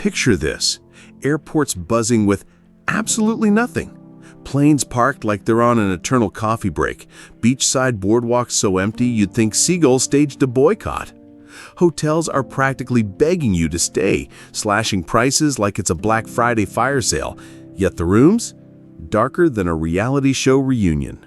Picture this: airports buzzing with absolutely nothing. Planes parked like they're on an eternal coffee break. Beachside boardwalks so empty you'd think seagulls staged a boycott. Hotels are practically begging you to stay, slashing prices like it's a Black Friday fire sale. Yet the rooms? Darker than a reality show reunion.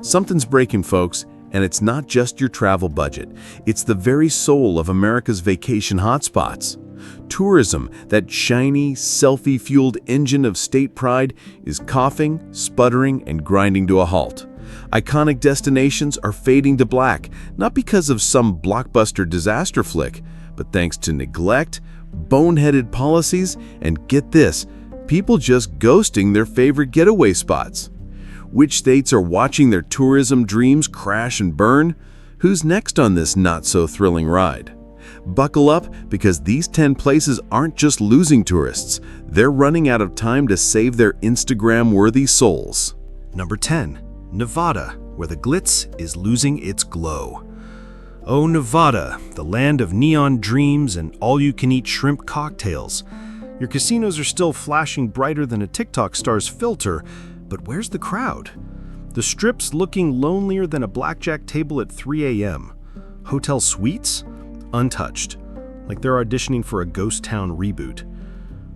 Something's breaking, folks, and it's not just your travel budget. It's the very soul of America's vacation hotspots. Tourism, that shiny, selfie-fueled engine of state pride, is coughing, sputtering, and grinding to a halt. Iconic destinations are fading to black, not because of some blockbuster disaster flick, but thanks to neglect, boneheaded policies, and get this, people just ghosting their favorite getaway spots. Which states are watching their tourism dreams crash and burn? Who's next on this not-so-thrilling ride? Buckle up, because these 10 places aren't just losing tourists, they're running out of time to save their Instagram-worthy souls. Number 10. Nevada, where the glitz is losing its glow. Oh, Nevada, the land of neon dreams and all-you-can-eat shrimp cocktails. Your casinos are still flashing brighter than a TikTok star's filter, but where's the crowd? The Strip's looking lonelier than a blackjack table at 3 a.m. Hotel suites? Untouched, like they're auditioning for a ghost town reboot.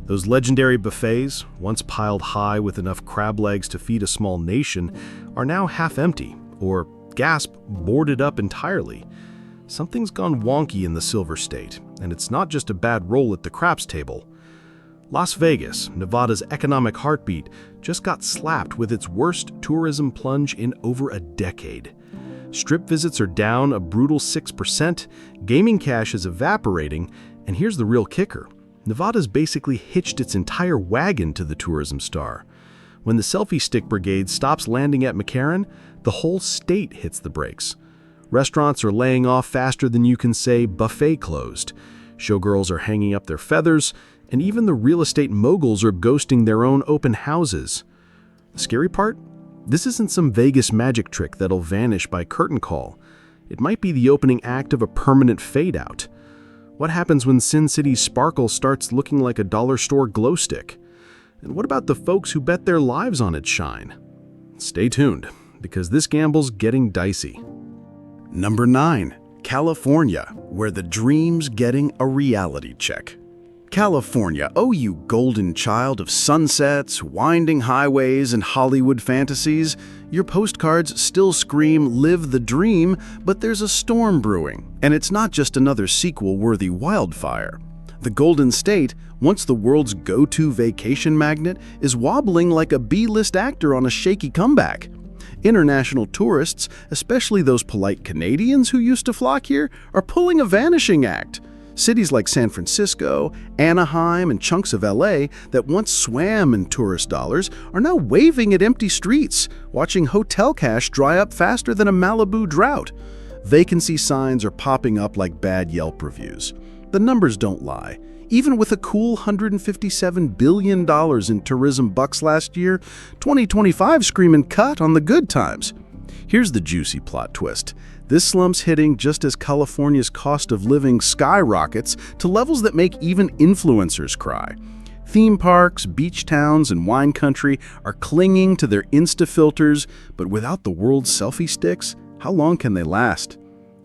Those legendary buffets, once piled high with enough crab legs to feed a small nation, are now half empty, or, gasp, boarded up entirely. Something's gone wonky in the Silver State, and it's not just a bad roll at the craps table. Las Vegas, Nevada's economic heartbeat, just got slapped with its worst tourism plunge in over a decade. Strip visits are down a brutal 6%, gaming cash is evaporating, and here's the real kicker. Nevada's basically hitched its entire wagon to the tourism star. When the selfie stick brigade stops landing at McCarran, the whole state hits the brakes. Restaurants are laying off faster than you can say buffet closed. Showgirls are hanging up their feathers, and even the real estate moguls are ghosting their own open houses. The scary part? This isn't some Vegas magic trick that'll vanish by curtain call. It might be the opening act of a permanent fade-out. What happens when Sin City's sparkle starts looking like a dollar store glow stick? And what about the folks who bet their lives on its shine? Stay tuned, because this gamble's getting dicey. Number 9. California, where the dream's getting a reality check. California, oh you golden child of sunsets, winding highways, and Hollywood fantasies, your postcards still scream live the dream, but there's a storm brewing. And it's not just another sequel-worthy wildfire. The Golden State, once the world's go-to vacation magnet, is wobbling like a B-list actor on a shaky comeback. International tourists, especially those polite Canadians who used to flock here, are pulling a vanishing act. Cities like San Francisco, Anaheim, and chunks of LA that once swam in tourist dollars are now waving at empty streets, watching hotel cash dry up faster than a Malibu drought. Vacancy signs are popping up like bad Yelp reviews. The numbers don't lie. Even with a cool $157 billion in tourism bucks last year, 2025 screaming cut on the good times. Here's the juicy plot twist. This slump's hitting just as California's cost of living skyrockets to levels that make even influencers cry. Theme parks, beach towns, and wine country are clinging to their Insta filters, but without the world's selfie sticks, how long can they last?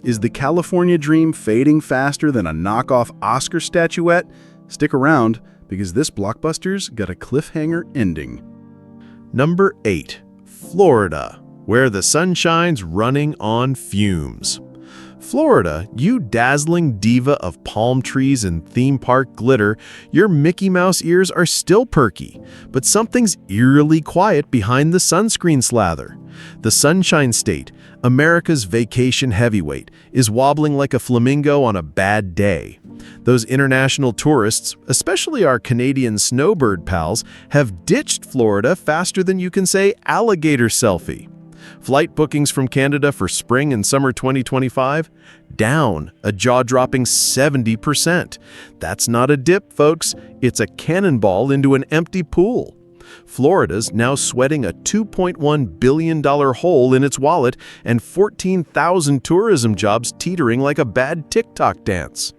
Is the California dream fading faster than a knockoff Oscar statuette? Stick around, because this blockbuster's got a cliffhanger ending. Number 8. Florida, where the sunshine's running on fumes. Florida, you dazzling diva of palm trees and theme park glitter, your Mickey Mouse ears are still perky, but something's eerily quiet behind the sunscreen slather. The Sunshine State, America's vacation heavyweight, is wobbling like a flamingo on a bad day. Those international tourists, especially our Canadian snowbird pals, have ditched Florida faster than you can say alligator selfie. Flight bookings from Canada for spring and summer 2025? Down a jaw-dropping 70%. That's not a dip, folks. It's a cannonball into an empty pool. Florida's now sweating a $2.1 billion hole in its wallet and 14,000 tourism jobs teetering like a bad TikTok dance.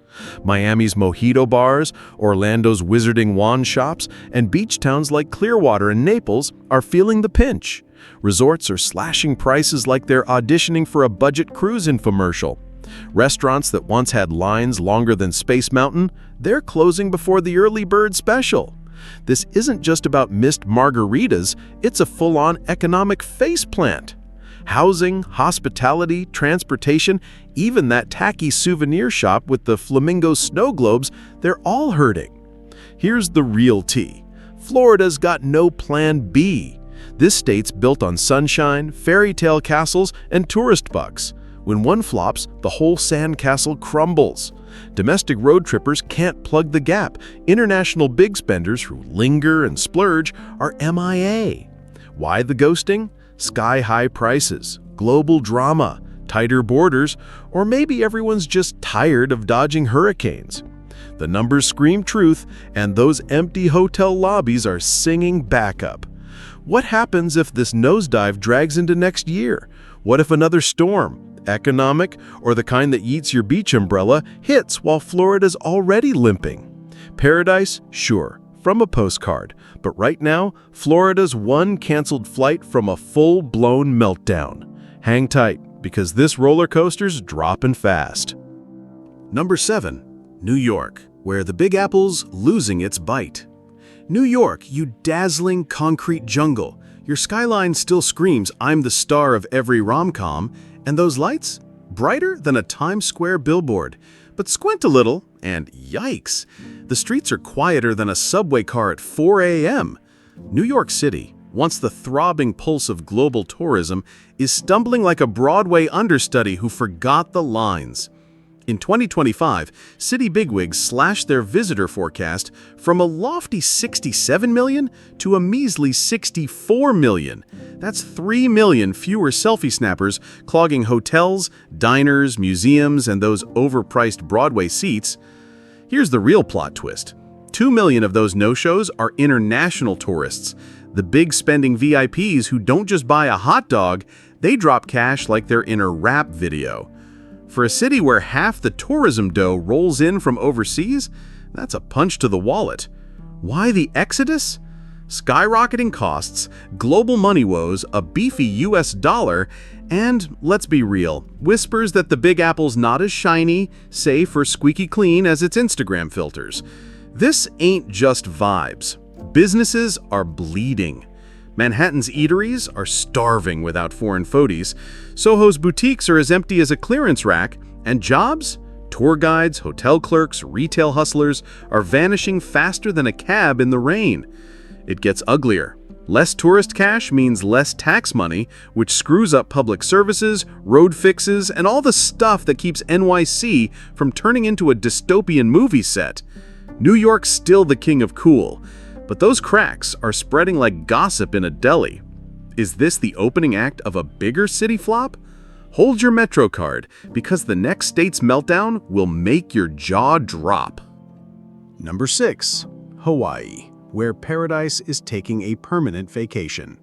Miami's mojito bars, Orlando's wizarding wand shops, and beach towns like Clearwater and Naples are feeling the pinch. Resorts are slashing prices like they're auditioning for a budget cruise infomercial. Restaurants that once had lines longer than Space Mountain, they're closing before the early bird special. This isn't just about missed margaritas, it's a full-on economic faceplant. Housing, hospitality, transportation, even that tacky souvenir shop with the flamingo snow globes, they're all hurting. Here's the real tea. Florida's got no plan B. This state's built on sunshine, fairy tale castles, and tourist bucks. When one flops, the whole sandcastle crumbles. Domestic road trippers can't plug the gap. International big spenders who linger and splurge are MIA. Why the ghosting? Sky-high prices, global drama, tighter borders, or maybe everyone's just tired of dodging hurricanes. The numbers scream truth, and those empty hotel lobbies are singing backup. What happens if this nosedive drags into next year? What if another storm, economic, or the kind that yeets your beach umbrella, hits while Florida's already limping? Paradise? Sure, from a postcard. But right now, Florida's one canceled flight from a full-blown meltdown. Hang tight, because this roller coaster's dropping fast. Number 7. New York, where the Big Apple's losing its bite. New York, you dazzling concrete jungle. Your skyline still screams, "I'm the star of every rom-com," and those lights? Brighter than a Times Square billboard. But squint a little, and yikes, the streets are quieter than a subway car at 4 a.m. New York City, once the throbbing pulse of global tourism, is stumbling like a Broadway understudy who forgot the lines. In 2025, city bigwigs slashed their visitor forecast from a lofty 67 million to a measly 64 million. That's 3 million fewer selfie snappers clogging hotels, diners, museums, and those overpriced Broadway seats. Here's the real plot twist. 2 million of those no-shows are international tourists, the big spending VIPs who don't just buy a hot dog, they drop cash like they're in a rap video. For a city where half the tourism dough rolls in from overseas, that's a punch to the wallet. Why the exodus? Skyrocketing costs, global money woes, a beefy US dollar, and, let's be real, whispers that the Big Apple's not as shiny, safe, or squeaky clean as its Instagram filters. This ain't just vibes. Businesses are bleeding. Manhattan's eateries are starving without foreign foodies, Soho's boutiques are as empty as a clearance rack, and jobs? Tour guides, hotel clerks, retail hustlers are vanishing faster than a cab in the rain. It gets uglier. Less tourist cash means less tax money, which screws up public services, road fixes, and all the stuff that keeps NYC from turning into a dystopian movie set. New York's still the king of cool, but those cracks are spreading like gossip in a deli. Is this the opening act of a bigger city flop? Hold your Metro card, because the next state's meltdown will make your jaw drop. Number 6. Hawaii, where paradise is taking a permanent vacation.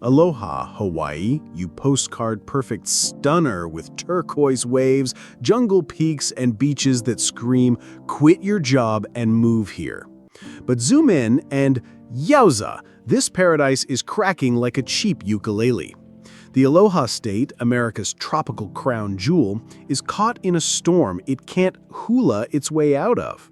Aloha, Hawaii, you postcard-perfect stunner with turquoise waves, jungle peaks, and beaches that scream, "Quit your job and move here." But zoom in and yowza, this paradise is cracking like a cheap ukulele. The Aloha State, America's tropical crown jewel, is caught in a storm it can't hula its way out of.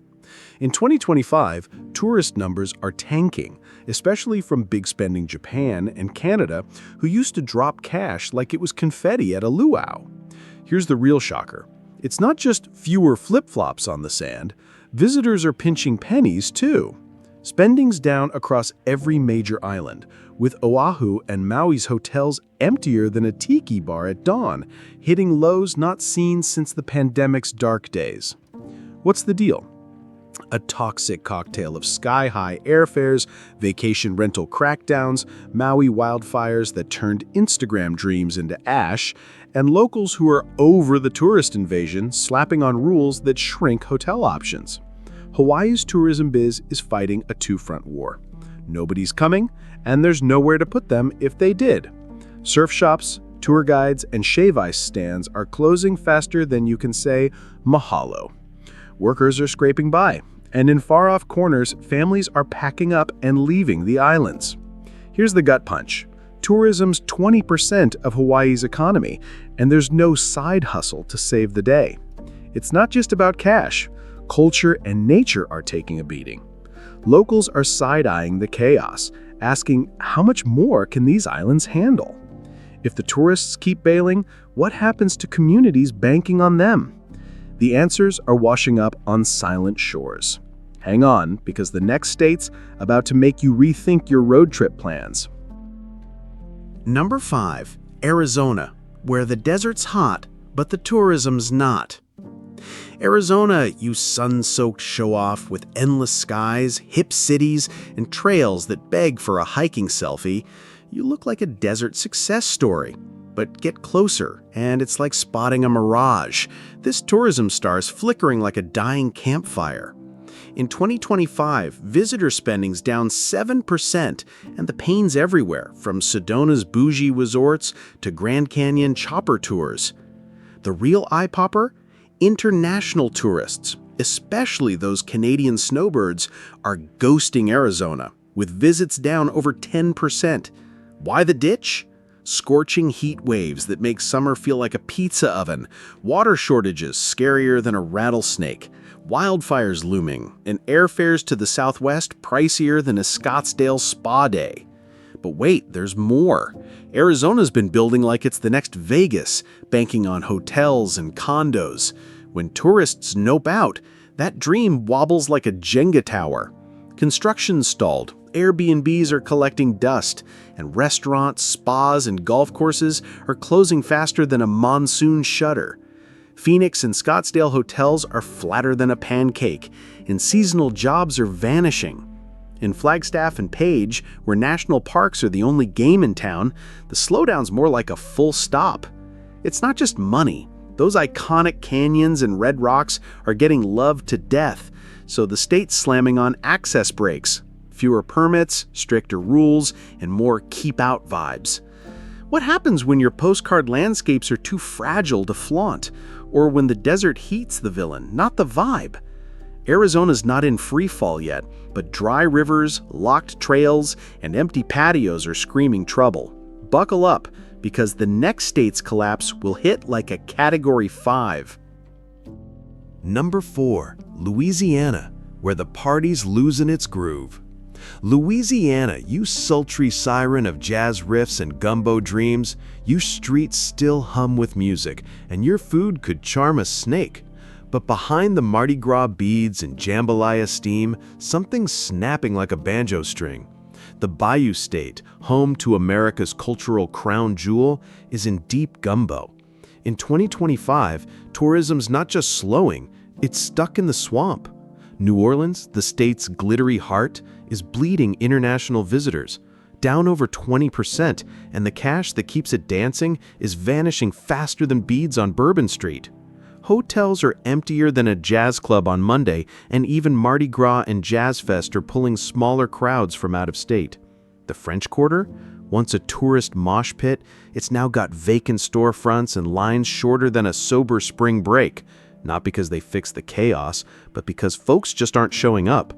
In 2025, tourist numbers are tanking, especially from big-spending Japan and Canada, who used to drop cash like it was confetti at a luau. Here's the real shocker. It's not just fewer flip-flops on the sand. Visitors are pinching pennies, too. Spending's down across every major island, with Oahu and Maui's hotels emptier than a tiki bar at dawn, hitting lows not seen since the pandemic's dark days. What's the deal? A toxic cocktail of sky-high airfares, vacation rental crackdowns, Maui wildfires that turned Instagram dreams into ash, and locals who are over the tourist invasion slapping on rules that shrink hotel options. Hawaii's tourism biz is fighting a two-front war. Nobody's coming, and there's nowhere to put them if they did. Surf shops, tour guides, and shave ice stands are closing faster than you can say mahalo. Workers are scraping by, and in far-off corners, families are packing up and leaving the islands. Here's the gut punch. Tourism's 20% of Hawaii's economy, and there's no side hustle to save the day. It's not just about cash. Culture and nature are taking a beating. Locals are side-eyeing the chaos, asking how much more can these islands handle? If the tourists keep bailing, what happens to communities banking on them? The answers are washing up on silent shores. Hang on, because the next state's about to make you rethink your road trip plans. Number 5, Arizona, where the desert's hot, but the tourism's not. Arizona, you sun-soaked show-off with endless skies, hip cities, and trails that beg for a hiking selfie, you look like a desert success story. But get closer, and it's like spotting a mirage. This tourism star's flickering like a dying campfire. In 2025, visitor spending's down 7%, and the pain's everywhere, from Sedona's bougie resorts to Grand Canyon chopper tours. The real eye-popper? International tourists, especially those Canadian snowbirds, are ghosting Arizona, with visits down over 10%. Why the ditch? Scorching heat waves that make summer feel like a pizza oven, water shortages scarier than a rattlesnake, wildfires looming, and airfares to the Southwest pricier than a Scottsdale spa day. But wait, there's more. Arizona's been building like it's the next Vegas, banking on hotels and condos. When tourists nope out, that dream wobbles like a Jenga tower. Construction stalled, Airbnbs are collecting dust, and restaurants, spas, and golf courses are closing faster than a monsoon shutter. Phoenix and Scottsdale hotels are flatter than a pancake, and seasonal jobs are vanishing. In Flagstaff and Page, where national parks are the only game in town, the slowdown's more like a full stop. It's not just money. Those iconic canyons and red rocks are getting loved to death, so the state's slamming on access brakes. Fewer permits, stricter rules, and more keep-out vibes. What happens when your postcard landscapes are too fragile to flaunt, or when the desert heat's the villain, not the vibe? Arizona's not in free fall yet, but dry rivers, locked trails, and empty patios are screaming trouble. Buckle up, because the next state's collapse will hit like a Category 5. Number 4, Louisiana, where the party's losing its groove. Louisiana, you sultry siren of jazz riffs and gumbo dreams, you streets still hum with music, and your food could charm a snake. But behind the Mardi Gras beads and jambalaya steam, something's snapping like a banjo string. The Bayou State, home to America's cultural crown jewel, is in deep gumbo. In 2025, tourism's not just slowing, it's stuck in the swamp. New Orleans, the state's glittery heart, is bleeding international visitors, down over 20%, and the cash that keeps it dancing is vanishing faster than beads on Bourbon Street. Hotels are emptier than a jazz club on Monday, and even Mardi Gras and Jazz Fest are pulling smaller crowds from out of state. The French Quarter, once a tourist mosh pit, it's now got vacant storefronts and lines shorter than a sober spring break, not because they fixed the chaos, but because folks just aren't showing up.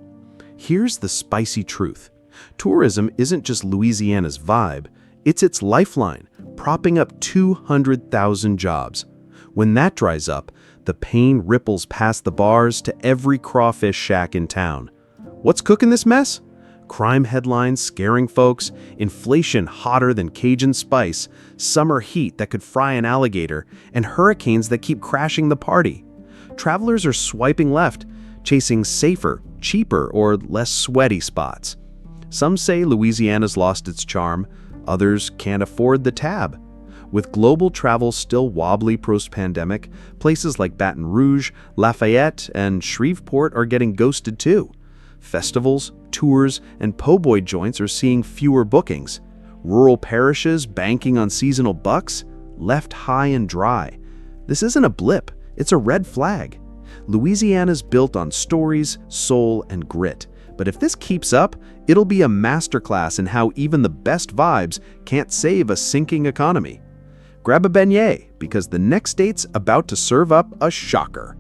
Here's the spicy truth. Tourism isn't just Louisiana's vibe, it's its lifeline, propping up 200,000 jobs. When that dries up, the pain ripples past the bars to every crawfish shack in town. What's cooking this mess? Crime headlines scaring folks, inflation hotter than Cajun spice, summer heat that could fry an alligator, and hurricanes that keep crashing the party. Travelers are swiping left, chasing safer, cheaper, or less sweaty spots. Some say Louisiana's lost its charm, others can't afford the tab. With global travel still wobbly post-pandemic, places like Baton Rouge, Lafayette, and Shreveport are getting ghosted too. Festivals, tours, and po' boy joints are seeing fewer bookings. Rural parishes banking on seasonal bucks, left high and dry. This isn't a blip, it's a red flag. Louisiana's built on stories, soul, and grit. But if this keeps up, it'll be a masterclass in how even the best vibes can't save a sinking economy. Grab a beignet, because the next state's about to serve up a shocker.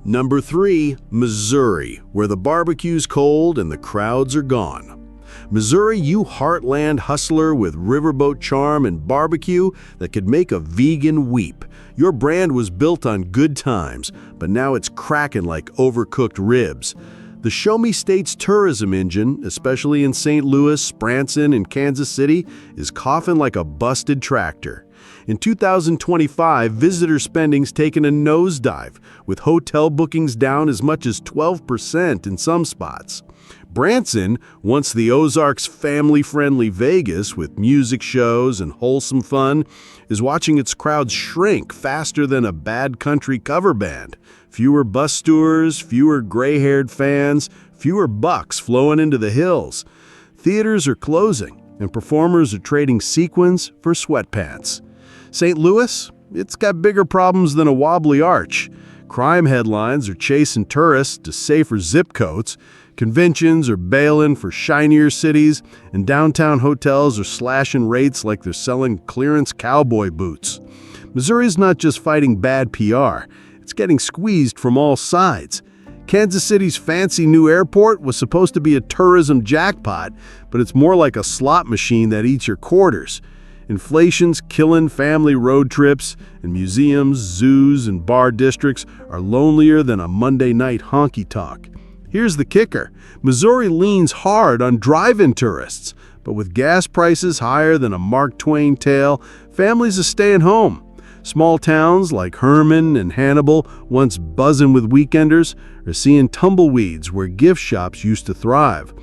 Number 3, Missouri, where the barbecue's cold and the crowds are gone. Missouri, you heartland hustler with riverboat charm and barbecue that could make a vegan weep. Your brand was built on good times, but now it's cracking like overcooked ribs. The Show Me State's tourism engine, especially in St. Louis, Branson, and Kansas City, is coughing like a busted tractor. In 2025, visitor spending's taken a nosedive, with hotel bookings down as much as 12% in some spots. Branson, once the Ozarks' family-friendly Vegas with music shows and wholesome fun, is watching its crowds shrink faster than a bad country cover band. Fewer bus tours, fewer gray-haired fans, fewer bucks flowing into the hills. Theaters are closing, and performers are trading sequins for sweatpants. St. Louis, it's got bigger problems than a wobbly arch. Crime headlines are chasing tourists to safer zip codes. Conventions are bailing for shinier cities, and downtown hotels are slashing rates like they're selling clearance cowboy boots. Missouri's not just fighting bad PR, it's getting squeezed from all sides. Kansas City's fancy new airport was supposed to be a tourism jackpot, but it's more like a slot machine that eats your quarters. Inflation's killing family road trips, and museums, zoos, and bar districts are lonelier than a Monday night honky-tonk. Here's the kicker. Missouri leans hard on drive-in tourists, but with gas prices higher than a Mark Twain tale, families are staying home. Small towns like Herman and Hannibal, once buzzing with weekenders, are seeing tumbleweeds where gift shops used to thrive.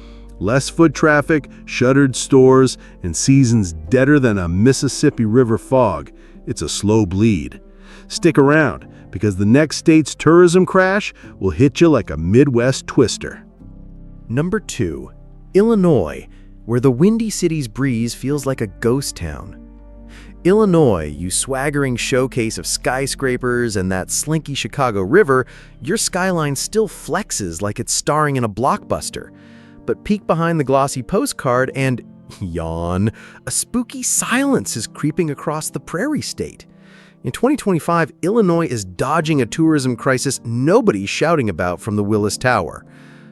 Less foot traffic, shuttered stores, and seasons deader than a Mississippi River fog. It's a slow bleed. Stick around, because the next state's tourism crash will hit you like a Midwest twister. Number 2, Illinois, where the Windy City's breeze feels like a ghost town. Illinois, you swaggering showcase of skyscrapers and that slinky Chicago River, your skyline still flexes like it's starring in a blockbuster. But peek behind the glossy postcard and, yawn, a spooky silence is creeping across the prairie state. In 2025, Illinois is dodging a tourism crisis nobody's shouting about from the Willis Tower.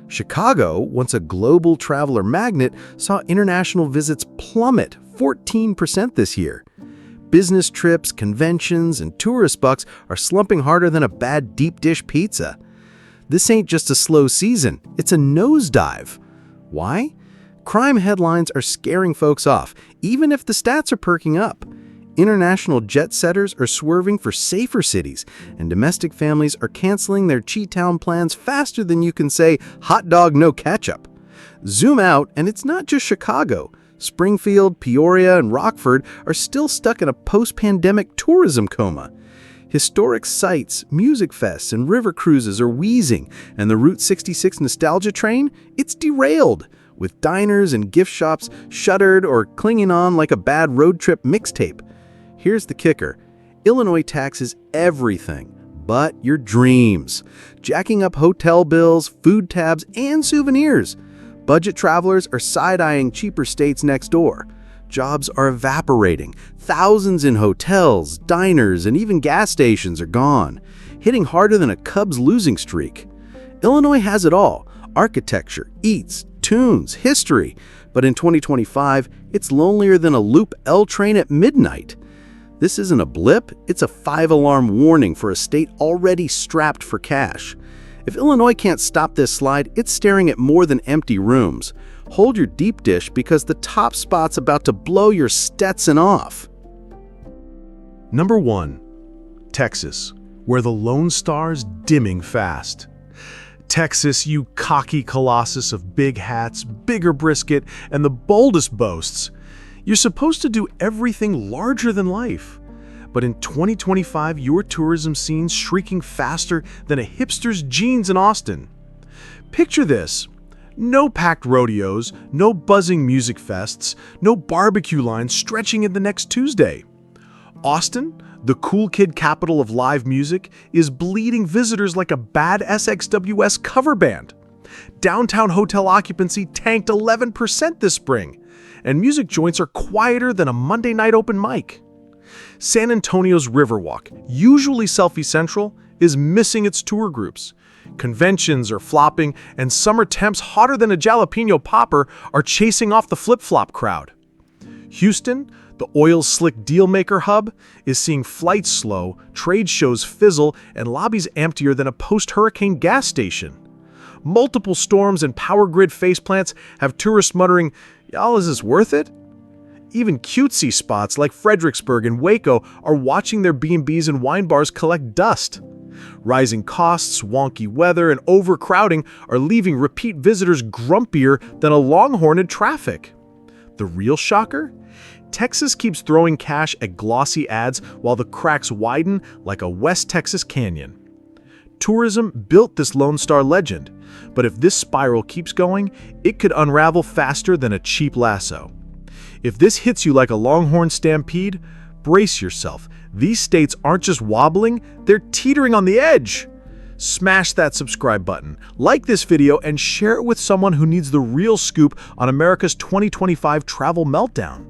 Chicago, once a global traveler magnet, saw international visits plummet 14% this year. Business trips, conventions, and tourist bucks are slumping harder than a bad deep dish pizza. This ain't just a slow season, it's a nosedive. Why? Crime headlines are scaring folks off, even if the stats are perking up. International jet setters are swerving for safer cities, and domestic families are canceling their Chi-Town plans faster than you can say, hot dog no ketchup. Zoom out, and it's not just Chicago. Springfield, Peoria, and Rockford are still stuck in a post-pandemic tourism coma. Historic sites, music fests, and river cruises are wheezing, and the Route 66 nostalgia train, it's derailed, with diners and gift shops shuttered or clinging on like a bad road trip mixtape. Here's the kicker. Illinois taxes everything but your dreams, jacking up hotel bills, food tabs, and souvenirs. Budget travelers are side-eyeing cheaper states next door. Jobs are evaporating. Thousands in hotels, diners, and even gas stations are gone, hitting harder than a Cubs losing streak. Illinois has it all: architecture, eats, tunes, history. But in 2025, it's lonelier than a Loop L train at midnight. This isn't a blip, it's a 5-alarm warning for a state already strapped for cash. If Illinois can't stop this slide, it's staring at more than empty rooms. Hold your deep dish because the top spot's about to blow your Stetson off. Number 1, Texas, where the Lone Star's dimming fast. Texas, you cocky colossus of big hats, bigger brisket, and the boldest boasts. You're supposed to do everything larger than life. But in 2025, your tourism scene's shrieking faster than a hipster's jeans in Austin. Picture this. No packed rodeos, no buzzing music fests, no barbecue lines stretching into next Tuesday. Austin, the cool kid capital of live music, is bleeding visitors like a bad SXWS cover band. Downtown hotel occupancy tanked 11% this spring, and music joints are quieter than a Monday night open mic. San Antonio's Riverwalk, usually selfie central, is missing its tour groups. Conventions are flopping, and summer temps hotter than a jalapeno popper are chasing off the flip-flop crowd. Houston, the oil-slick deal-maker hub, is seeing flights slow, trade shows fizzle, and lobbies emptier than a post-hurricane gas station. Multiple storms and power grid faceplants have tourists muttering, "Y'all, is this worth it?" Even cutesy spots like Fredericksburg and Waco are watching their B&Bs and wine bars collect dust. Rising costs, wonky weather, and overcrowding are leaving repeat visitors grumpier than a longhorn in traffic. The real shocker? Texas keeps throwing cash at glossy ads while the cracks widen like a West Texas canyon. Tourism built this Lone Star legend, but if this spiral keeps going, it could unravel faster than a cheap lasso. If this hits you like a longhorn stampede, brace yourself. These states aren't just wobbling, they're teetering on the edge. Smash that subscribe button, like this video, and share it with someone who needs the real scoop on America's 2025 travel meltdown.